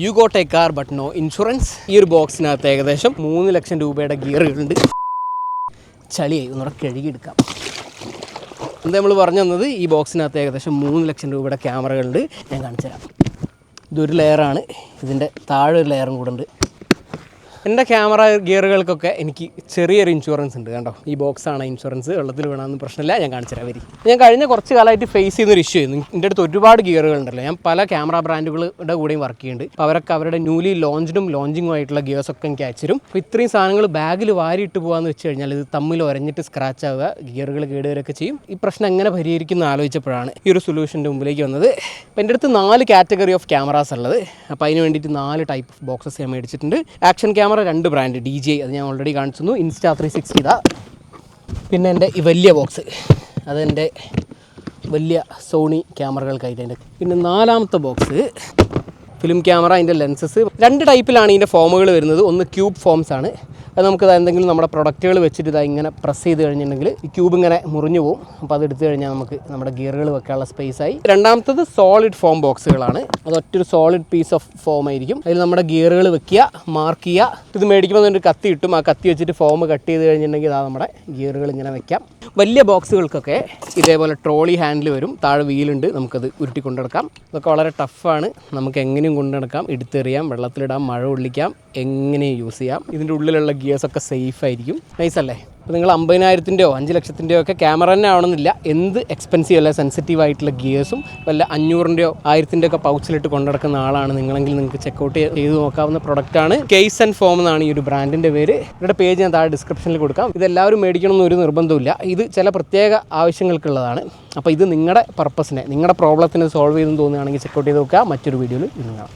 U got a car but no insurance. ഈ ഒരു ബോക്സിനകത്ത് ഏകദേശം 3 ലക്ഷം രൂപയുടെ ഗിയറുകളുണ്ട്. ചളിയായി ഒന്നുകൂടെ കഴുകിയെടുക്കാം. എന്താ നമ്മൾ പറഞ്ഞു തന്നത്, ഈ ബോക്സിനകത്ത് ഏകദേശം 3 ലക്ഷം രൂപയുടെ ക്യാമറകളുണ്ട്. ഞാൻ കാണിച്ചു തരാം. ഇതൊരു ലെയറാണ്, ഇതിൻ്റെ താഴെ ഒരു ലെയറും കൂടെ ഉണ്ട്. എൻ്റെ ക്യാമറ ഗിയറുകൾക്കൊക്കെ എനിക്ക് ചെറിയൊരു ഇൻഷുറൻസ് ഉണ്ട്. കണ്ടോ, ഈ ബോക്സാണ് ഇൻഷുറൻസ്. വെള്ളത്തിൽ വീണാന്ന് പ്രശ്നമില്ല. ഞാൻ കാണിച്ചു തരാം വരി. ഞാൻ കഴിഞ്ഞ കുറച്ച് കാലമായിട്ട് ഫേസ് ചെയ്യുന്നൊരു ഇഷ്യൂ ആയിരുന്നു. എൻ്റെ അടുത്ത് ഒരുപാട് ഗിയറുകളുണ്ടല്ലോ. ഞാൻ പല ക്യാമറ ബ്രാൻഡുകളുടെ കൂടെയും വർക്ക് ചെയ്യുന്നുണ്ട്. അപ്പോൾ അവരൊക്കെ അവരുടെ ന്യൂലി ലോഞ്ചിങ്ങും ആയിട്ടുള്ള ഗിയേഴ്സൊക്കെ എനിക്ക് അയച്ചിരും. അപ്പോൾ ഇത്രയും സാധനങ്ങൾ ബാഗിൽ വാരിയിട്ട് പോകാമെന്ന് വെച്ച് കഴിഞ്ഞാൽ ഇത് തമ്മിൽ ഉരഞ്ഞിട്ട് സ്ക്രാച്ച് ആവുക, ഗിയറുകൾ കേടുവരൊക്കെ ചെയ്യും. ഈ പ്രശ്നം എങ്ങനെ പരിഹരിക്കുന്ന ആലോചിച്ചപ്പോഴാണ് ഈ ഒരു സൊല്യൂഷൻ്റെ മുമ്പിലേക്ക് വന്നത്. അപ്പോൾ എൻ്റെ അടുത്ത് 4 കാറ്റഗറി ഓഫ് ക്യാമറാസ് ഉള്ളത്. അപ്പോൾ അതിന് വേണ്ടിയിട്ട് 4 ടൈപ്പ് ഓഫ് ബോക്സസ് ഞാൻ മേടിച്ചിട്ടുണ്ട്. ആക്ഷൻ ക്യാമറ 2 ബ്രാൻഡ്, DJI, അത് ഞാൻ ഓൾറെഡി കാണിച്ചു തന്നു. Insta360 ഇതാ. പിന്നെ എൻ്റെ ഈ വലിയ ബോക്സ്, അതെൻ്റെ വലിയ സോണി ക്യാമറകൾക്കായിട്ട്. പിന്നെ 4ാമത്തെ ബോക്സ് ഫിലിം ക്യാമറ. അതിൻ്റെ ലെൻസസ് 2 ടൈപ്പിലാണ് ഇതിൻ്റെ ഫോമുകൾ വരുന്നത്. ഒന്ന് ക്യൂബ് ഫോംസ് ആണ്. അത് നമുക്ക് എന്തെങ്കിലും നമ്മുടെ പ്രൊഡക്റ്റുകൾ വെച്ചിട്ട് ഇതാ ഇങ്ങനെ പ്രസ് ചെയ്ത് കഴിഞ്ഞിട്ടുണ്ടെങ്കിൽ ഈ ക്യൂബ് ഇങ്ങനെ മുറിഞ്ഞു പോകും. അപ്പോൾ അത് എടുത്തു കഴിഞ്ഞാൽ നമുക്ക് നമ്മുടെ ഗിയറുകൾ വെക്കാനുള്ള സ്പേസായി. 2ാമത്തത് സോളിഡ് ഫോം ബോക്സുകളാണ്. അത് ഒറ്റൊരു സോളിഡ് പീസ് ഓഫ് ഫോം ആയിരിക്കും. അതിൽ നമ്മുടെ ഗിയറുകൾ വെക്കുക, മാർക്ക് ചെയ്യുക. ഇത് മേടിക്കുമ്പോൾ ഒരു കത്തി കിട്ടും. ആ കത്തി വെച്ചിട്ട് ഫോം കട്ട് ചെയ്ത് കഴിഞ്ഞിട്ടുണ്ടെങ്കിൽ ഇതാ നമ്മുടെ ഗിയറുകൾ ഇങ്ങനെ വെക്കാം. വലിയ ബോക്സുകൾക്കൊക്കെ ഇതേപോലെ ട്രോളി ഹാൻഡിൽ വരും. താഴെ വീലുണ്ട്, നമുക്കത് ഉരുട്ടി കൊണ്ടുനടക്കാം. ഇതൊക്കെ വളരെ ടഫാണ്. നമുക്ക് എങ്ങനെയും കൊണ്ടുനടക്കാം, എടുത്തെറിയാം, വെള്ളത്തിലിടാം, മഴ കൊള്ളിക്കാം, എങ്ങനെയും യൂസ് ചെയ്യാം. ഇതിൻ്റെ ഉള്ളിലുള്ള ഗിയേഴ്സൊക്കെ സേഫ് ആയിരിക്കും. നൈസല്ലേ? അപ്പോൾ നിങ്ങൾ 50,000-ൻ്റെയോ 5 ലക്ഷത്തിൻ്റെയോ ഒക്കെ ക്യാമറ തന്നെ ആവണമെന്നില്ല. എന്ത് എക്സ്പെൻസീവ് അല്ല സെൻസിറ്റീവ് ആയിട്ടുള്ള ഗിയേഴ്സും വല്ല 500-ൻ്റെയോ 1000-ൻ്റെയോ ഒക്കെ പൗച്ചിലിട്ട് കൊണ്ടുനടക്കുന്ന ആളാണ് നിങ്ങളെങ്കിൽ നിങ്ങൾക്ക് ചെക്കൗട്ട് ചെയ്ത് നോക്കാവുന്ന പ്രൊഡക്റ്റാണ്. കേസ് ആൻഡ് ഫോം എന്നാണ് ഈ ഒരു ബ്രാൻഡിൻ്റെ പേര്. ഇവരുടെ പേജ് ഞാൻ താഴെ ഡിസ്ക്രിപ്ഷനിൽ കൊടുക്കാം. ഇതെല്ലാവരും മേടിക്കണമെന്ന് ഒരു നിർബന്ധമില്ല. ഇത് ചില പ്രത്യേക ആവശ്യങ്ങൾക്കുള്ളതാണ്. അപ്പോൾ ഇത് നിങ്ങളുടെ പർപ്പസിനെ, നിങ്ങളുടെ പ്രോബ്ലത്തിന് സോൾവ് ചെയ്തെന്ന് തോന്നുകയാണെങ്കിൽ ചെക്കൗട്ട് ചെയ്ത് നോക്കുക. മറ്റൊരു വീഡിയോയിൽ കാണാം.